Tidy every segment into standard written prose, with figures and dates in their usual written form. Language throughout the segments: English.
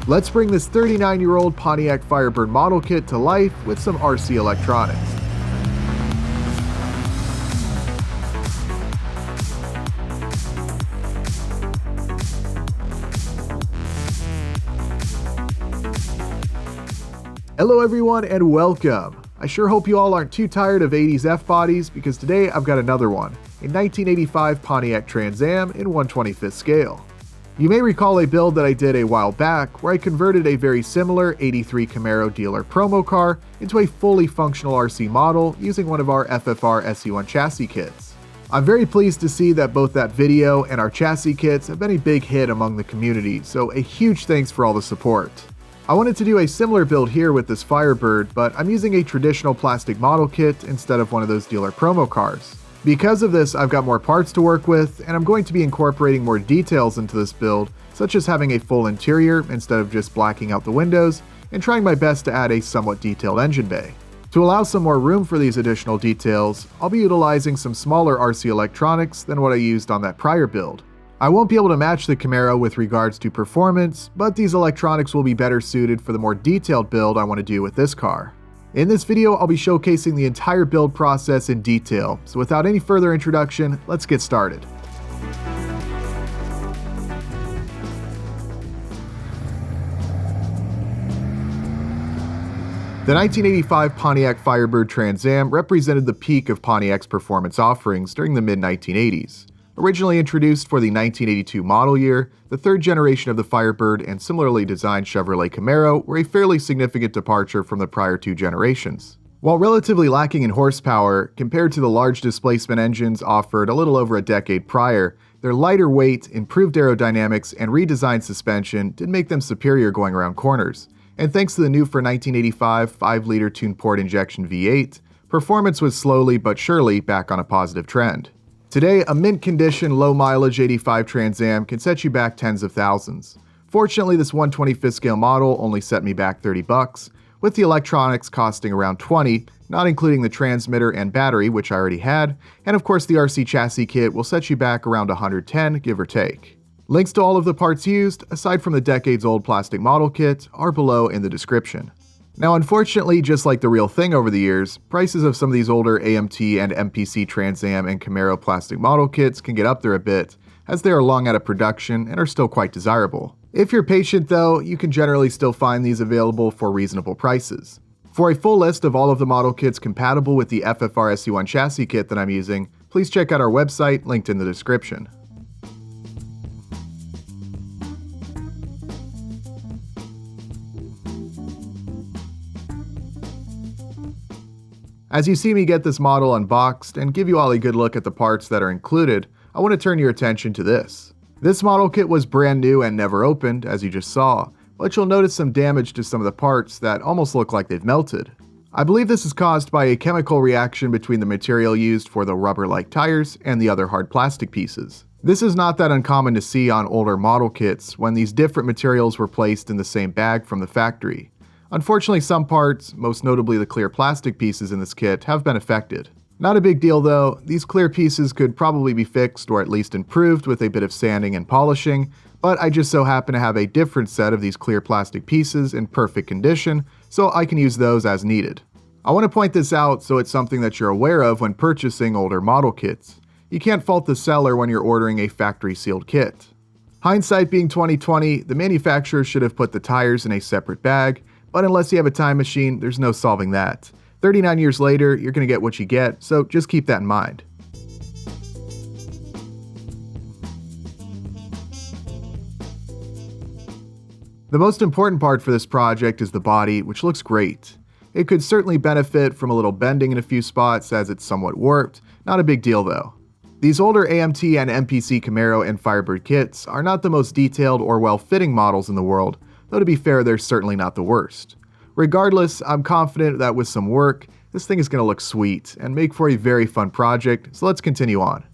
Let's bring this 39-year-old Pontiac Firebird model kit to life with some RC electronics. Hello everyone and welcome. I sure hope you all aren't too tired of 80s F-bodies because today I've got another one, a 1985 Pontiac Trans Am in 1/25th scale. You may recall a build that I did a while back where I converted a very similar 83 Camaro dealer promo car into a fully functional RC model using one of our FFR SE1 chassis kits. I'm very pleased to see that both that video and our chassis kits have been a big hit among the community, so a huge thanks for all the support. I wanted to do a similar build here with this Firebird, but I'm using a traditional plastic model kit instead of one of those dealer promo cars. Because of this, I've got more parts to work with, and I'm going to be incorporating more details into this build, such as having a full interior instead of just blacking out the windows, and trying my best to add a somewhat detailed engine bay. To allow some more room for these additional details, I'll be utilizing some smaller RC electronics than what I used on that prior build. I won't be able to match the Camaro with regards to performance, but these electronics will be better suited for the more detailed build I want to do with this car. In this video, I'll be showcasing the entire build process in detail, so without any further introduction, let's get started. The 1985 Pontiac Firebird Trans Am represented the peak of Pontiac's performance offerings during the mid-1980s. Originally introduced for the 1982 model year, the third generation of the Firebird and similarly designed Chevrolet Camaro were a fairly significant departure from the prior two generations. While relatively lacking in horsepower, compared to the large displacement engines offered a little over a decade prior, their lighter weight, improved aerodynamics, and redesigned suspension did make them superior going around corners. And thanks to the new for 1985 5-liter twin-port injection V8, performance was slowly but surely back on a positive trend. Today, a mint-condition, low-mileage 85 Trans Am can set you back tens of thousands. Fortunately, this 1/25th scale model only set me back $30, with the electronics costing around $20, not including the transmitter and battery, which I already had, and of course the RC chassis kit will set you back around $110, give or take. Links to all of the parts used, aside from the decades-old plastic model kit, are below in the description. Now unfortunately, just like the real thing over the years, prices of some of these older AMT and MPC Trans Am and Camaro plastic model kits can get up there a bit, as they are long out of production and are still quite desirable. If you're patient though, you can generally still find these available for reasonable prices. For a full list of all of the model kits compatible with the FFR SE1 chassis kit that I'm using, please check out our website, linked in the description. As you see me get this model unboxed and give you all a good look at the parts that are included, I want to turn your attention to this. This model kit was brand new and never opened, as you just saw, but you'll notice some damage to some of the parts that almost look like they've melted. I believe this is caused by a chemical reaction between the material used for the rubber-like tires and the other hard plastic pieces. This is not that uncommon to see on older model kits when these different materials were placed in the same bag from the factory. Unfortunately, some parts, most notably the clear plastic pieces in this kit, have been affected. Not a big deal though, these clear pieces could probably be fixed or at least improved with a bit of sanding and polishing, but I just so happen to have a different set of these clear plastic pieces in perfect condition, so I can use those as needed. I want to point this out so it's something that you're aware of when purchasing older model kits. You can't fault the seller when you're ordering a factory sealed kit. Hindsight being 2020, the manufacturer should have put the tires in a separate bag, but unless you have a time machine, there's no solving that. 39 years later, you're going to get what you get, so just keep that in mind. The most important part for this project is the body, which looks great. It could certainly benefit from a little bending in a few spots as it's somewhat warped, not a big deal though. These older AMT and MPC Camaro and Firebird kits are not the most detailed or well-fitting models in the world, though to be fair, they're certainly not the worst. Regardless, I'm confident that with some work, this thing is going to look sweet and make for a very fun project, so let's continue on.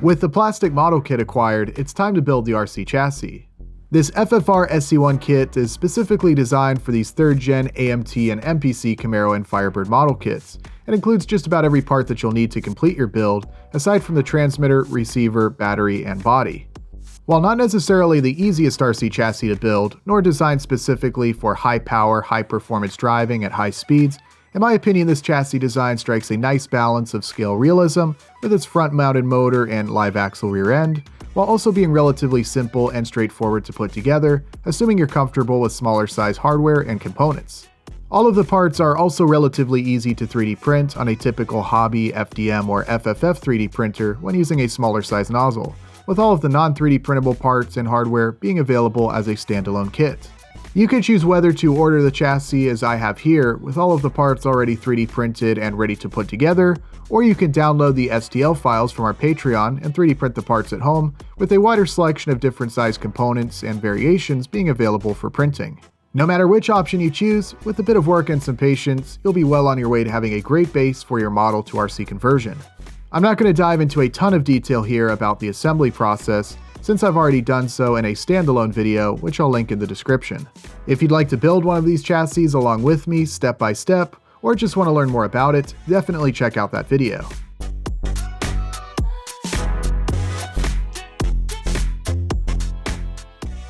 With the plastic model kit acquired, it's time to build the RC chassis. This FFR SE1 kit is specifically designed for these 3rd gen AMT and MPC Camaro and Firebird model kits, It includes just about every part that you'll need to complete your build, aside from the transmitter, receiver, battery, and body. While not necessarily the easiest RC chassis to build, nor designed specifically for high-power, high-performance driving at high speeds, in my opinion this chassis design strikes a nice balance of scale realism with its front-mounted motor and live axle rear end, while also being relatively simple and straightforward to put together, assuming you're comfortable with smaller size hardware and components. All of the parts are also relatively easy to 3D print on a typical hobby, FDM, or FFF 3D printer when using a smaller size nozzle, with all of the non-3D printable parts and hardware being available as a standalone kit. You can choose whether to order the chassis as I have here, with all of the parts already 3D printed and ready to put together, or you can download the STL files from our Patreon and 3D print the parts at home, with a wider selection of different size components and variations being available for printing. No matter which option you choose, with a bit of work and some patience, you'll be well on your way to having a great base for your model to RC conversion. I'm not going to dive into a ton of detail here about the assembly process, since I've already done so in a standalone video, which I'll link in the description. If you'd like to build one of these chassis along with me step by step, or just want to learn more about it, definitely check out that video.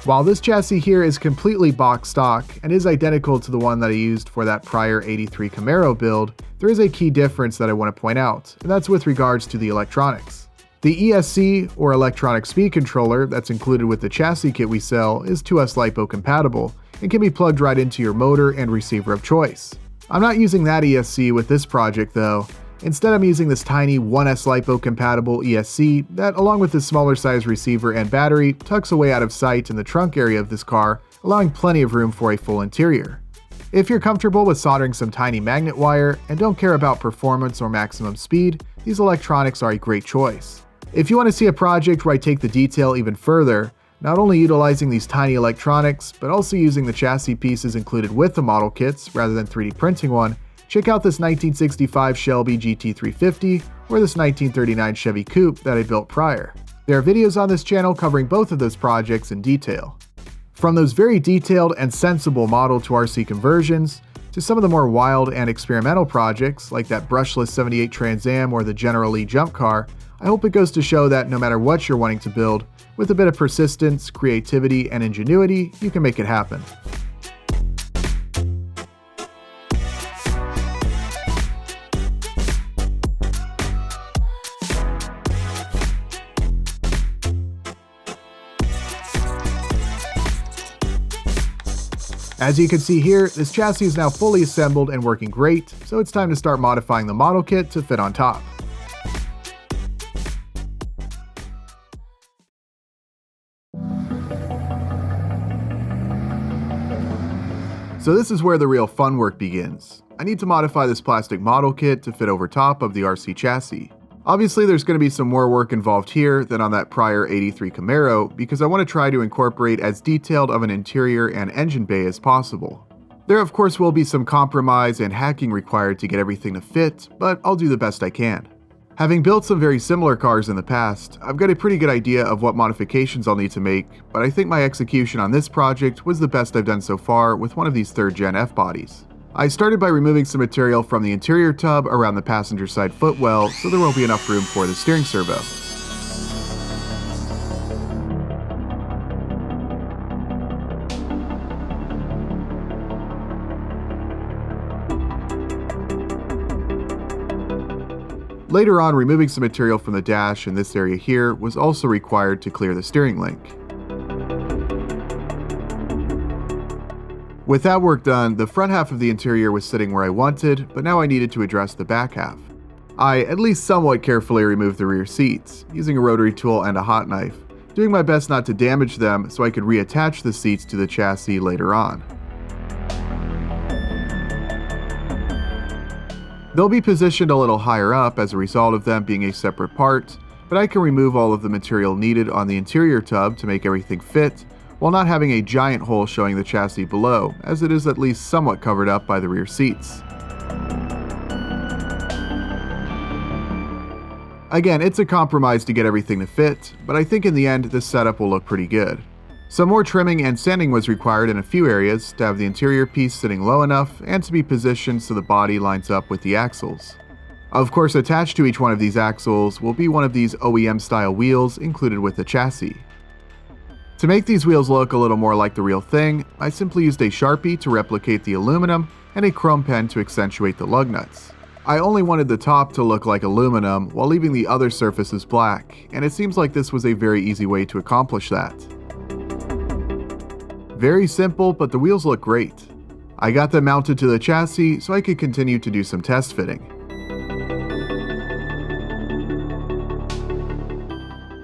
While this chassis here is completely box stock and is identical to the one that I used for that prior 83 Camaro build, there is a key difference that I want to point out, and that's with regards to the electronics. The ESC, or electronic speed controller, that's included with the chassis kit we sell is 2S LiPo compatible and can be plugged right into your motor and receiver of choice. I'm not using that ESC with this project though. Instead, I'm using this tiny 1S LiPo compatible ESC that, along with the smaller size receiver and battery, tucks away out of sight in the trunk area of this car, allowing plenty of room for a full interior. If you're comfortable with soldering some tiny magnet wire and don't care about performance or maximum speed, these electronics are a great choice. If you want to see a project where I take the detail even further, not only utilizing these tiny electronics, but also using the chassis pieces included with the model kits rather than 3D printing one, check out this 1965 Shelby GT350 or this 1939 Chevy Coupe that I built prior. There are videos on this channel covering both of those projects in detail. From those very detailed and sensible model to RC conversions, to some of the more wild and experimental projects like that brushless 78 Trans Am or the General Lee jump car, I hope it goes to show that no matter what you're wanting to build, with a bit of persistence, creativity, and ingenuity, you can make it happen. As you can see here, this chassis is now fully assembled and working great, so it's time to start modifying the model kit to fit on top. So this is where the real fun work begins. I need to modify this plastic model kit to fit over top of the RC chassis. Obviously there's going to be some more work involved here than on that prior 83 Camaro because I want to try to incorporate as detailed of an interior and engine bay as possible. There of course will be some compromise and hacking required to get everything to fit, but I'll do the best I can. Having built some very similar cars in the past, I've got a pretty good idea of what modifications I'll need to make, but I think my execution on this project was the best I've done so far with one of these 3rd gen F-bodies. I started by removing some material from the interior tub around the passenger side footwell so there won't be enough room for the steering servo. Later on, removing some material from the dash in this area here was also required to clear the steering link. With that work done, the front half of the interior was sitting where I wanted, but now I needed to address the back half. I at least somewhat carefully removed the rear seats, using a rotary tool and a hot knife, doing my best not to damage them so I could reattach the seats to the chassis later on. They'll be positioned a little higher up as a result of them being a separate part, but I can remove all of the material needed on the interior tub to make everything fit, while not having a giant hole showing the chassis below, as it is at least somewhat covered up by the rear seats. Again, it's a compromise to get everything to fit, but I think in the end this setup will look pretty good. Some more trimming and sanding was required in a few areas to have the interior piece sitting low enough and to be positioned so the body lines up with the axles. Of course, attached to each one of these axles will be one of these OEM-style wheels included with the chassis. To make these wheels look a little more like the real thing, I simply used a Sharpie to replicate the aluminum and a chrome pen to accentuate the lug nuts. I only wanted the top to look like aluminum while leaving the other surfaces black, and it seems like this was a very easy way to accomplish that. Very simple, but the wheels look great. I got them mounted to the chassis so I could continue to do some test fitting.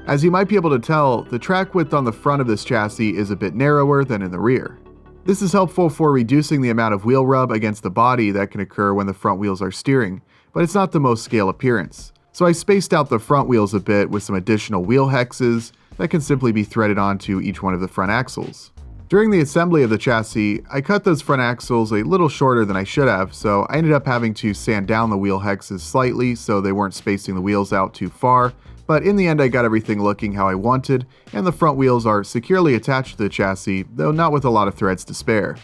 As you might be able to tell, the track width on the front of this chassis is a bit narrower than in the rear. This is helpful for reducing the amount of wheel rub against the body that can occur when the front wheels are steering, but it's not the most scale appearance. So I spaced out the front wheels a bit with some additional wheel hexes that can simply be threaded onto each one of the front axles. During the assembly of the chassis, I cut those front axles a little shorter than I should have, so I ended up having to sand down the wheel hexes slightly so they weren't spacing the wheels out too far, but in the end I got everything looking how I wanted, and the front wheels are securely attached to the chassis, though not with a lot of threads to spare.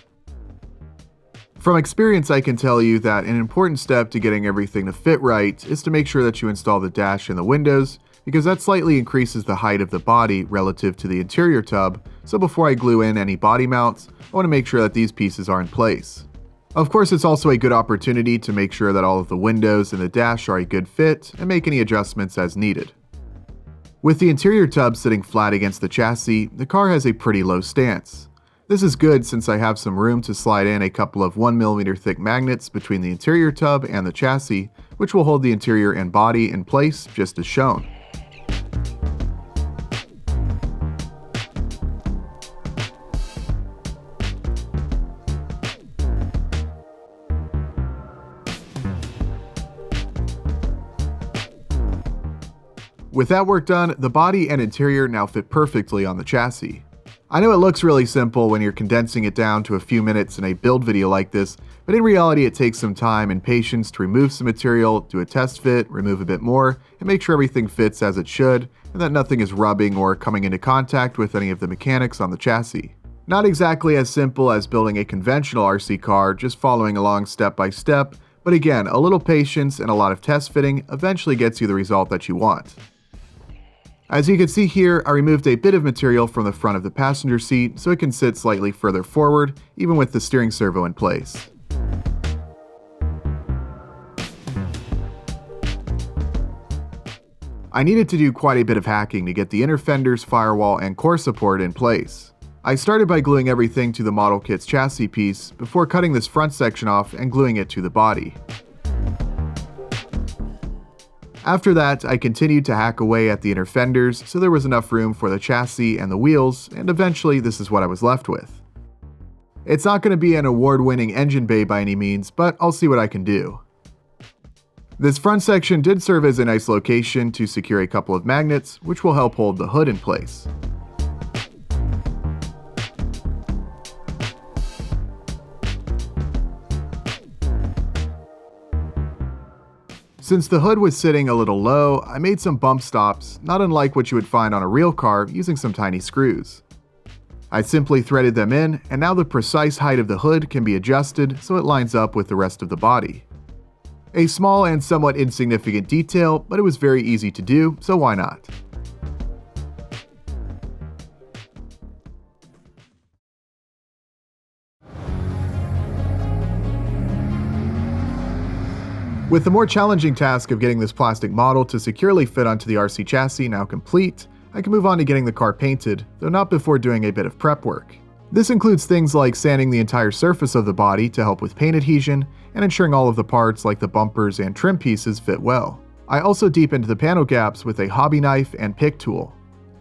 From experience, I can tell you that an important step to getting everything to fit right is to make sure that you install the dash and the windows, because that slightly increases the height of the body relative to the interior tub, so before I glue in any body mounts, I want to make sure that these pieces are in place. Of course, it's also a good opportunity to make sure that all of the windows and the dash are a good fit and make any adjustments as needed. With the interior tub sitting flat against the chassis, the car has a pretty low stance. This is good since I have some room to slide in a couple of 1mm thick magnets between the interior tub and the chassis, which will hold the interior and body in place just as shown. With that work done, the body and interior now fit perfectly on the chassis. I know it looks really simple when you're condensing it down to a few minutes in a build video like this, but in reality it takes some time and patience to remove some material, do a test fit, remove a bit more, and make sure everything fits as it should, and that nothing is rubbing or coming into contact with any of the mechanics on the chassis. Not exactly as simple as building a conventional RC car, just following along step by step, but again, a little patience and a lot of test fitting eventually gets you the result that you want. As you can see here, I removed a bit of material from the front of the passenger seat so it can sit slightly further forward, even with the steering servo in place. I needed to do quite a bit of hacking to get the inner fenders, firewall, and core support in place. I started by gluing everything to the model kit's chassis piece before cutting this front section off and gluing it to the body. After that, I continued to hack away at the inner fenders so there was enough room for the chassis and the wheels, and eventually this is what I was left with. It's not going to be an award-winning engine bay by any means, but I'll see what I can do. This front section did serve as a nice location to secure a couple of magnets, which will help hold the hood in place. Since the hood was sitting a little low, I made some bump stops, not unlike what you would find on a real car, using some tiny screws. I simply threaded them in, and now the precise height of the hood can be adjusted so it lines up with the rest of the body. A small and somewhat insignificant detail, but it was very easy to do, so why not? With the more challenging task of getting this plastic model to securely fit onto the RC chassis now complete, I can move on to getting the car painted, though not before doing a bit of prep work. This includes things like sanding the entire surface of the body to help with paint adhesion, and ensuring all of the parts like the bumpers and trim pieces fit well. I also deepened the panel gaps with a hobby knife and pick tool.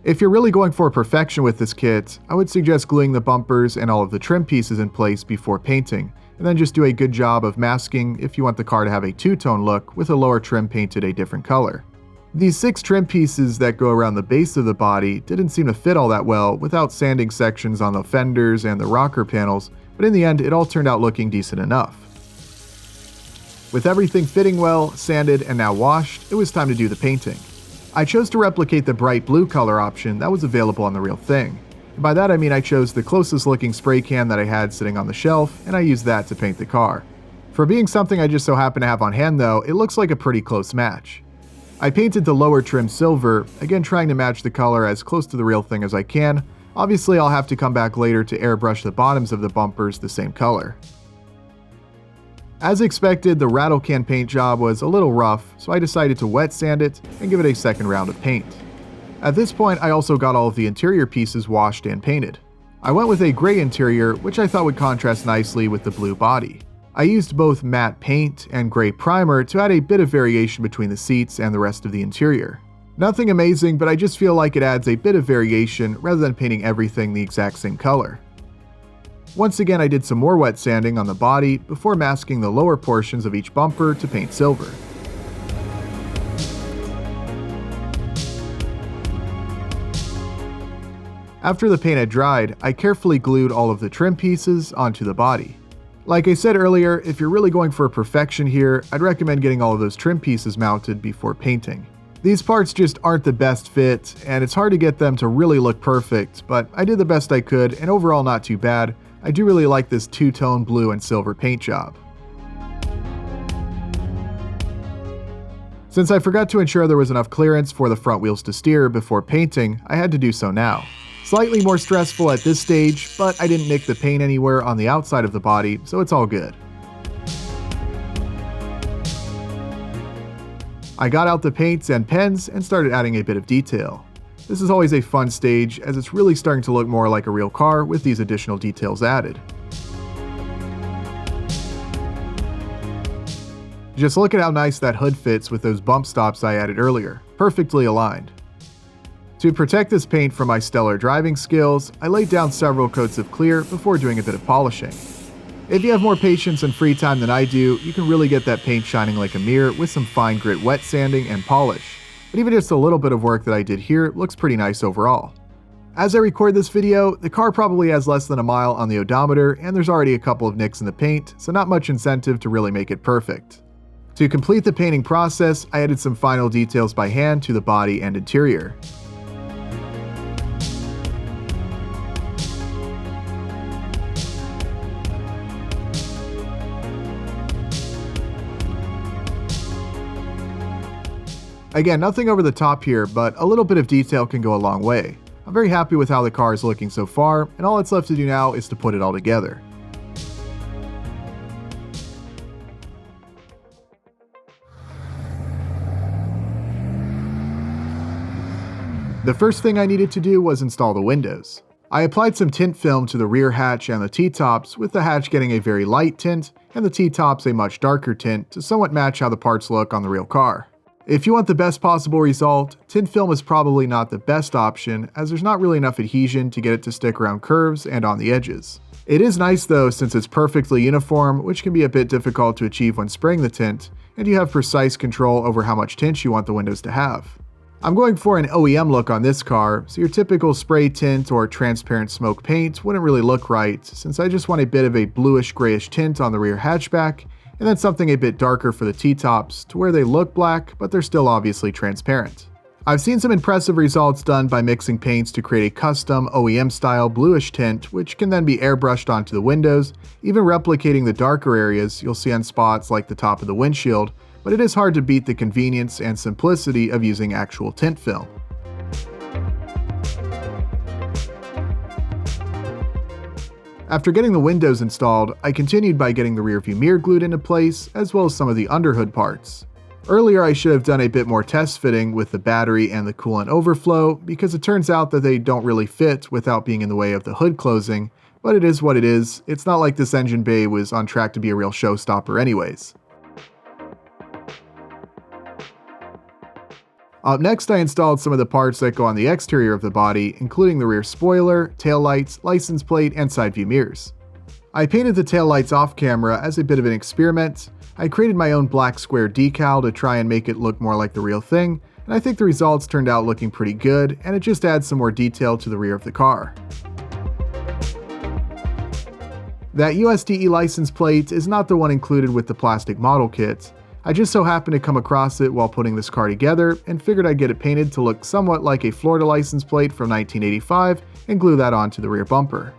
If you're really going for perfection with this kit, I would suggest gluing the bumpers and all of the trim pieces in place before painting, and then just do a good job of masking if you want the car to have a two-tone look with a lower trim painted a different color. These 6 trim pieces that go around the base of the body didn't seem to fit all that well without sanding sections on the fenders and the rocker panels, but in the end it all turned out looking decent enough. With everything fitting well, sanded, and now washed, it was time to do the painting. I chose to replicate the bright blue color option that was available on the real thing. And by that I mean I chose the closest looking spray can that I had sitting on the shelf, and I used that to paint the car. For being something I just so happen to have on hand though, it looks like a pretty close match. I painted the lower trim silver, again trying to match the color as close to the real thing as I can. Obviously I'll have to come back later to airbrush the bottoms of the bumpers the same color. As expected, the rattle can paint job was a little rough, so I decided to wet sand it and give it a second round of paint. At this point, I also got all of the interior pieces washed and painted. I went with a gray interior, which I thought would contrast nicely with the blue body. I used both matte paint and gray primer to add a bit of variation between the seats and the rest of the interior. Nothing amazing, but I just feel like it adds a bit of variation rather than painting everything the exact same color. Once again, I did some more wet sanding on the body before masking the lower portions of each bumper to paint silver. After the paint had dried, I carefully glued all of the trim pieces onto the body. Like I said earlier, if you're really going for perfection here, I'd recommend getting all of those trim pieces mounted before painting. These parts just aren't the best fit, and it's hard to get them to really look perfect, but I did the best I could, and overall not too bad. I do really like this two-tone blue and silver paint job. Since I forgot to ensure there was enough clearance for the front wheels to steer before painting, I had to do so now. Slightly more stressful at this stage, but I didn't nick the paint anywhere on the outside of the body, so it's all good. I got out the paints and pens and started adding a bit of detail. This is always a fun stage, as it's really starting to look more like a real car with these additional details added. Just look at how nice that hood fits with those bump stops I added earlier, perfectly aligned. To protect this paint from my stellar driving skills, I laid down several coats of clear before doing a bit of polishing. If you have more patience and free time than I do, you can really get that paint shining like a mirror with some fine grit wet sanding and polish. But even just a little bit of work that I did here looks pretty nice overall. As I record this video, the car probably has less than a mile on the odometer, and there's already a couple of nicks in the paint, so not much incentive to really make it perfect. To complete the painting process, I added some final details by hand to the body and interior. Again, nothing over the top here, but a little bit of detail can go a long way. I'm very happy with how the car is looking so far, and all that's left to do now is to put it all together. The first thing I needed to do was install the windows. I applied some tint film to the rear hatch and the T-tops, with the hatch getting a very light tint and the T-tops a much darker tint to somewhat match how the parts look on the real car. If you want the best possible result, tint film is probably not the best option, as there's not really enough adhesion to get it to stick around curves and on the edges. It is nice though, since it's perfectly uniform, which can be a bit difficult to achieve when spraying the tint, and you have precise control over how much tint you want the windows to have. I'm going for an OEM look on this car, so your typical spray tint or transparent smoke paint wouldn't really look right, since I just want a bit of a bluish grayish tint on the rear hatchback, and then something a bit darker for the T-tops to where they look black, but they're still obviously transparent. I've seen some impressive results done by mixing paints to create a custom OEM-style bluish tint, which can then be airbrushed onto the windows, even replicating the darker areas you'll see on spots like the top of the windshield, but it is hard to beat the convenience and simplicity of using actual tint film. After getting the windows installed, I continued by getting the rearview mirror glued into place, as well as some of the underhood parts. Earlier I should have done a bit more test fitting with the battery and the coolant overflow, because it turns out that they don't really fit without being in the way of the hood closing, but it is what it is. It's not like this engine bay was on track to be a real showstopper anyways. Up next, I installed some of the parts that go on the exterior of the body, including the rear spoiler, taillights, license plate, and side view mirrors. I painted the taillights off camera as a bit of an experiment. I created my own black square decal to try and make it look more like the real thing, and I think the results turned out looking pretty good, and it just adds some more detail to the rear of the car. That USDE license plate is not the one included with the plastic model kit. I just so happened to come across it while putting this car together and figured I'd get it painted to look somewhat like a Florida license plate from 1985 and glue that onto the rear bumper.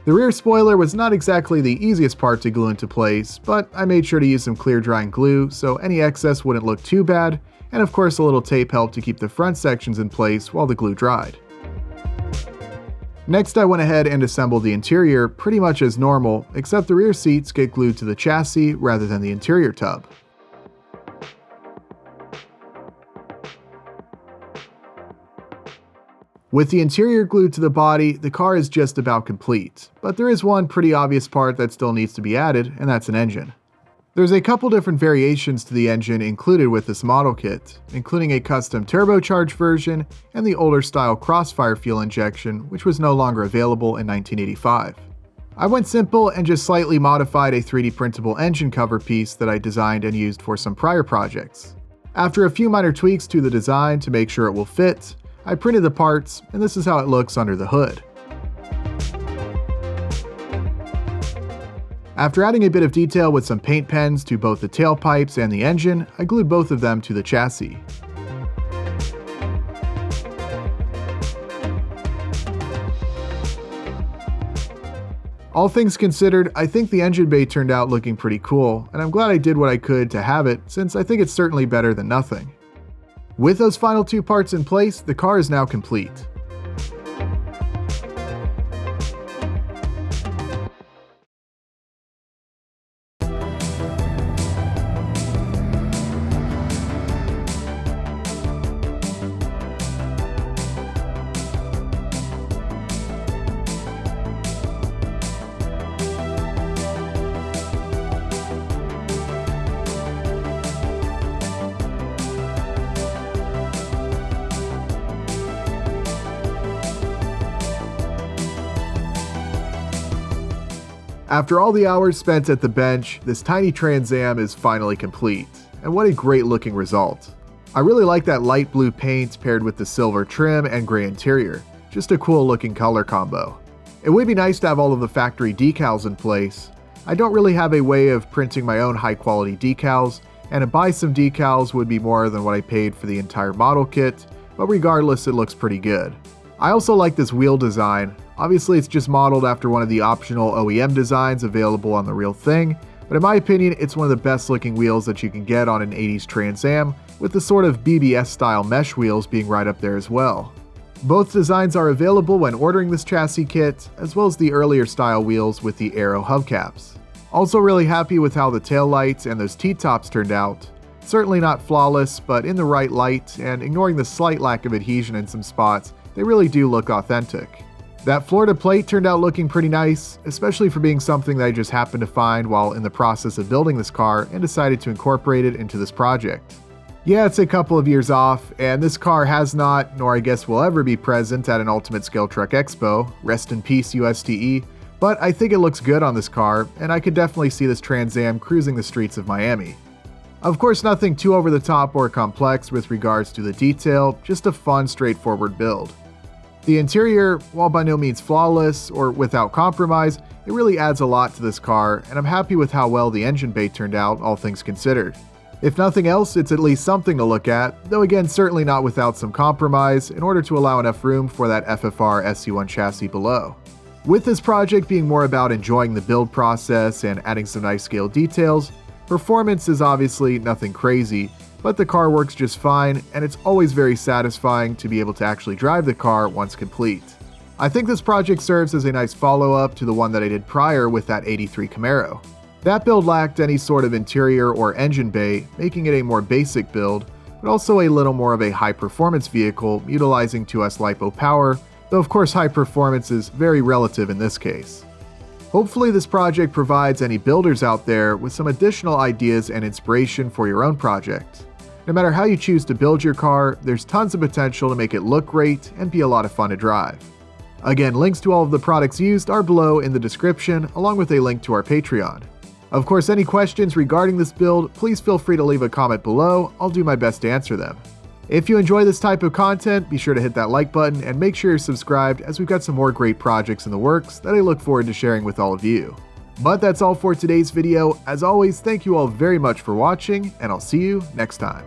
The rear spoiler was not exactly the easiest part to glue into place, but I made sure to use some clear drying glue so any excess wouldn't look too bad, and of course a little tape helped to keep the front sections in place while the glue dried. Next, I went ahead and assembled the interior pretty much as normal, except the rear seats get glued to the chassis rather than the interior tub. With the interior glued to the body, the car is just about complete, but there is one pretty obvious part that still needs to be added, and that's an engine. There's a couple different variations to the engine included with this model kit, including a custom turbocharged version and the older style Crossfire fuel injection, which was no longer available in 1985. I went simple and just slightly modified a 3D printable engine cover piece that I designed and used for some prior projects. After a few minor tweaks to the design to make sure it will fit, I printed the parts, and this is how it looks under the hood. After adding a bit of detail with some paint pens to both the tailpipes and the engine, I glued both of them to the chassis. All things considered, I think the engine bay turned out looking pretty cool, and I'm glad I did what I could to have it, since I think it's certainly better than nothing. With those final two parts in place, the car is now complete. After all the hours spent at the bench, this tiny Trans Am is finally complete, and what a great looking result. I really like that light blue paint paired with the silver trim and gray interior, just a cool looking color combo. It would be nice to have all of the factory decals in place. I don't really have a way of printing my own high quality decals, and to buy some decals would be more than what I paid for the entire model kit, but regardless it looks pretty good. I also like this wheel design. Obviously it's just modeled after one of the optional OEM designs available on the real thing, but in my opinion it's one of the best looking wheels that you can get on an 80s Trans Am, with the sort of BBS style mesh wheels being right up there as well. Both designs are available when ordering this chassis kit, as well as the earlier style wheels with the Aero hubcaps. Also really happy with how the taillights and those T-tops turned out. Certainly not flawless, but in the right light, and ignoring the slight lack of adhesion in some spots, they really do look authentic. That Florida plate turned out looking pretty nice, especially for being something that I just happened to find while in the process of building this car and decided to incorporate it into this project. Yeah, it's a couple of years off, and this car has not, nor I guess will ever be present at an Ultimate Scale Truck Expo, rest in peace USTE, but I think it looks good on this car, and I could definitely see this Trans Am cruising the streets of Miami. Of course, nothing too over the top or complex with regards to the detail, just a fun, straightforward build. The interior, while by no means flawless or without compromise, it really adds a lot to this car, and I'm happy with how well the engine bay turned out, all things considered. If nothing else, it's at least something to look at, though again certainly not without some compromise in order to allow enough room for that FFR SC1 chassis below. With this project being more about enjoying the build process and adding some nice scale details, performance is obviously nothing crazy, but the car works just fine, and it's always very satisfying to be able to actually drive the car once complete. I think this project serves as a nice follow-up to the one that I did prior with that 83 Camaro. That build lacked any sort of interior or engine bay, making it a more basic build, but also a little more of a high-performance vehicle utilizing 2S LiPo power, though of course high performance is very relative in this case. Hopefully this project provides any builders out there with some additional ideas and inspiration for your own project. No matter how you choose to build your car, there's tons of potential to make it look great and be a lot of fun to drive. Again, links to all of the products used are below in the description, along with a link to our Patreon. Of course, any questions regarding this build, please feel free to leave a comment below. I'll do my best to answer them. If you enjoy this type of content, be sure to hit that like button and make sure you're subscribed, as we've got some more great projects in the works that I look forward to sharing with all of you. But that's all for today's video. As always, thank you all very much for watching, and I'll see you next time.